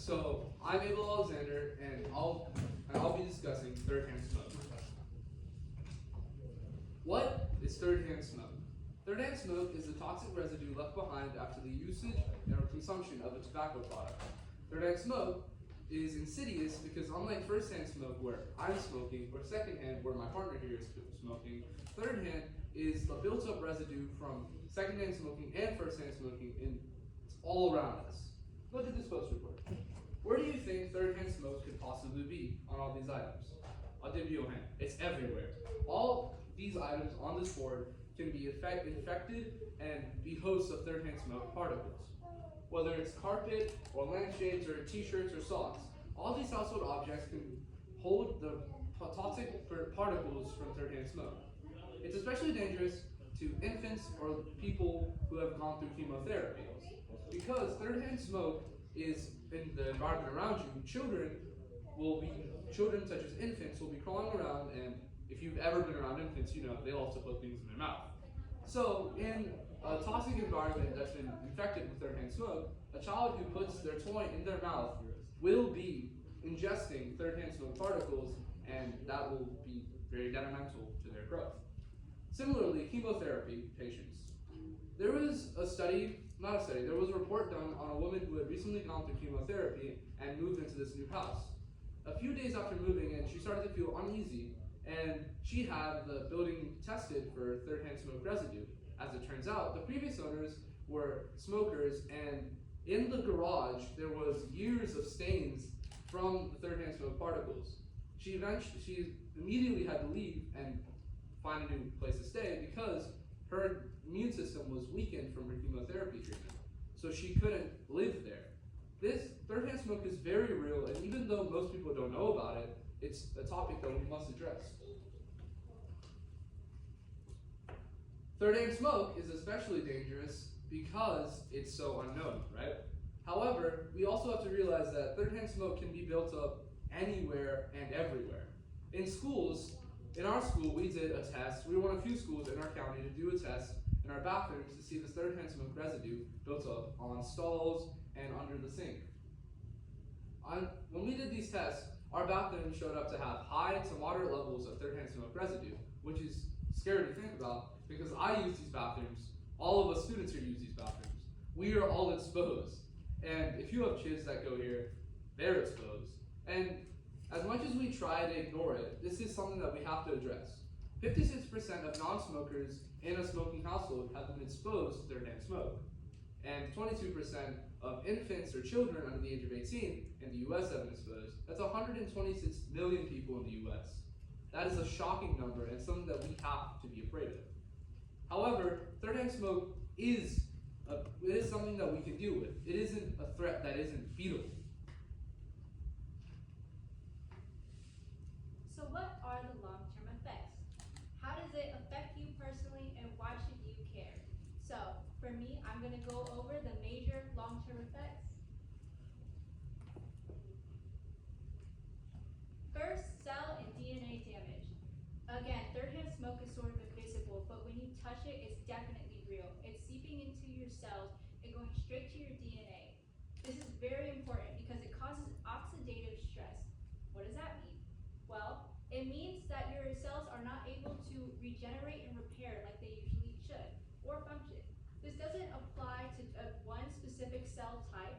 So I'm Abel Alexander, and I'll be discussing third-hand smoke. What is third-hand smoke? Third-hand smoke is the toxic residue left behind after the usage or consumption of a tobacco product. Third-hand smoke is insidious because unlike first-hand smoke where I'm smoking, or second-hand where my partner here is smoking, third-hand is the built-up residue from second-hand smoking and first-hand smoking, and it's all around us. Look at this poster board. Where do you think third-hand smoke could possibly be on all these items? I'll give you a hint. It's everywhere. All these items on this board can be infected and be hosts of third-hand smoke particles. Whether it's carpet or lampshades or t-shirts or socks, all these household objects can hold the toxic particles from third-hand smoke. It's especially dangerous to infants or people who have gone through chemotherapy because third-hand smoke is in the environment around you. Children such as infants will be crawling around, and if you've ever been around infants, you know they love to put things in their mouth. So in a toxic environment that's been infected with third-hand smoke, a child who puts their toy in their mouth will be ingesting third-hand smoke particles, and that will be very detrimental to their growth. Similarly, chemotherapy patients. There was a report done on a woman who had recently gone through chemotherapy and moved into this new house. A few days after moving in, she started to feel uneasy, and she had the building tested for third-hand smoke residue. As it turns out, the previous owners were smokers, and in the garage there was years of stains from the third-hand smoke particles. She immediately had to leave and find a new place to stay because her immune system was weakened from her chemotherapy treatment, so she couldn't live there. This third-hand smoke is very real, and even though most people don't know about it, it's a topic that we must address. Third-hand smoke is especially dangerous because it's so unknown, right? However, we also have to realize that third-hand smoke can be built up anywhere and everywhere. In schools, in our school, we did a test. We were one of few schools in our county to do a test in our bathrooms to see the third-hand smoke residue built up on stalls and under the sink. When we did these tests, our bathroom showed up to have high to moderate levels of third-hand smoke residue, which is scary to think about because I use these bathrooms. All of us students here use these bathrooms. We are all exposed. And if you have kids that go here, they're exposed. And as much as we try to ignore it, this is something that we have to address. 56% of non-smokers in a smoking household have been exposed to third-hand smoke. And 22% of infants or children under the age of 18 in the US have been exposed. That's 126 million people in the US. That is a shocking number and something that we have to be afraid of. However, third-hand smoke is something that we can deal with. It isn't a threat that isn't beatable. So what are the long-term effects? How does it affect you personally, and why should you care? So for me, I'm going to go over the major long-term effects. First, cell and DNA damage. Again, third-hand smoke is sort of invisible, but when you touch it, it's definitely real. It's seeping into your cells and going straight to your DNA. This is very important because it causes oxidative stress. What does that mean? Well, it means that your cells are not able to regenerate and repair like they usually should or function. This doesn't apply to one specific cell type.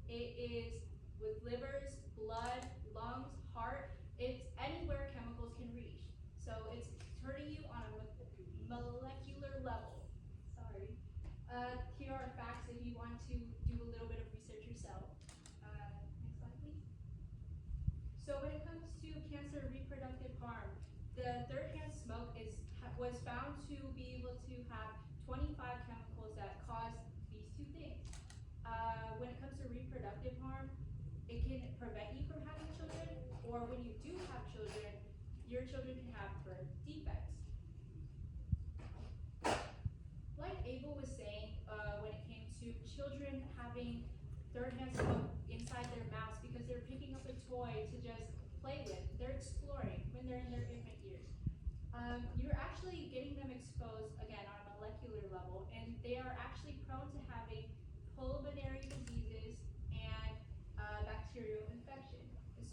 It is with livers, blood, lungs, heart. It's anywhere chemicals can reach. So it's hurting you on a molecular level. Sorry. Here are facts if you want to do a little bit of research yourself. Next slide, please. So when it comes to cancer reproductive harm, the third-hand smoke was found to be able to have 25 chemicals that cause these two things. When it comes to reproductive harm, it can prevent you from having children, or when you do have children, your children can have birth defects. Like Abel was saying, when it came to children having third-hand smoke inside their mouths because they're picking up a toy to just play with. They're exploring when they're in their infant years. You're actually getting them exposed, again, on a molecular level, and they are actually prone to having pulmonary diseases and bacterial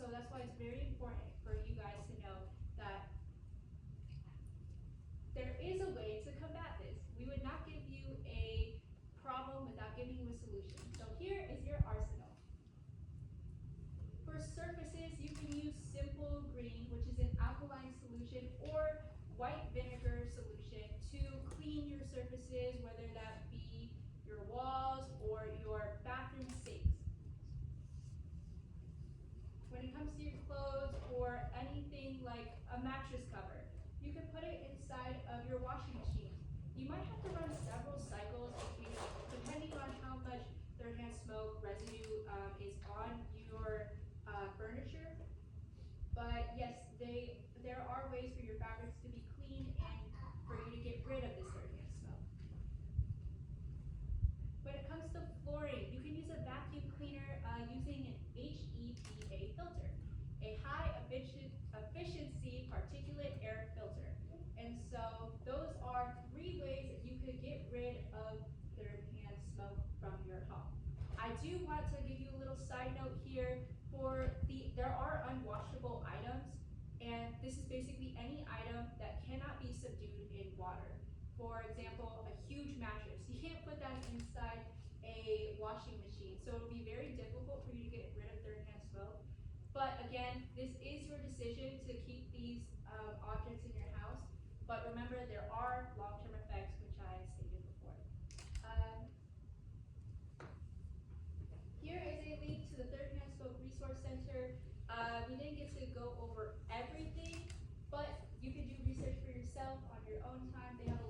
so that's why it's very important for you guys to know that there is a way to combat this. We would not give you a problem without giving you a solution. So here is your arsenal. For surfaces, you can use Simple Green, which is an alkaline solution, or white vinegar solution to clean your surfaces, whether that be your walls or your bathroom sinks. When it comes to your clothes or anything like a mattress cover, you can put it inside of your washing machine. You might have to run several cycles depending on how much third-hand smoke residue is on your furniture. But yes, there are ways for your fabrics to be clean and for you to get rid of this third-hand smoke. When it comes to flooring, you can use a vacuum cleaner using an HEPA filter, a high efficiency particulate air filter. And so those are 3 ways that you could get rid of third-hand smoke from your home. I do want to give you a little side note here. There are unwashable items, and this is basically any item that cannot be subdued in water. For example, a huge mattress. You can't put that inside a washing machine, so it'll be very difficult for you to get rid of third-hand smoke. But again, this is your decision to keep these objects in your house. But remember, there are long-term effects, which I stated before. Here is a link to the Third-Hand Smoke Resource Center. We didn't get to go over everything, but you can do research for yourself on your own time. They have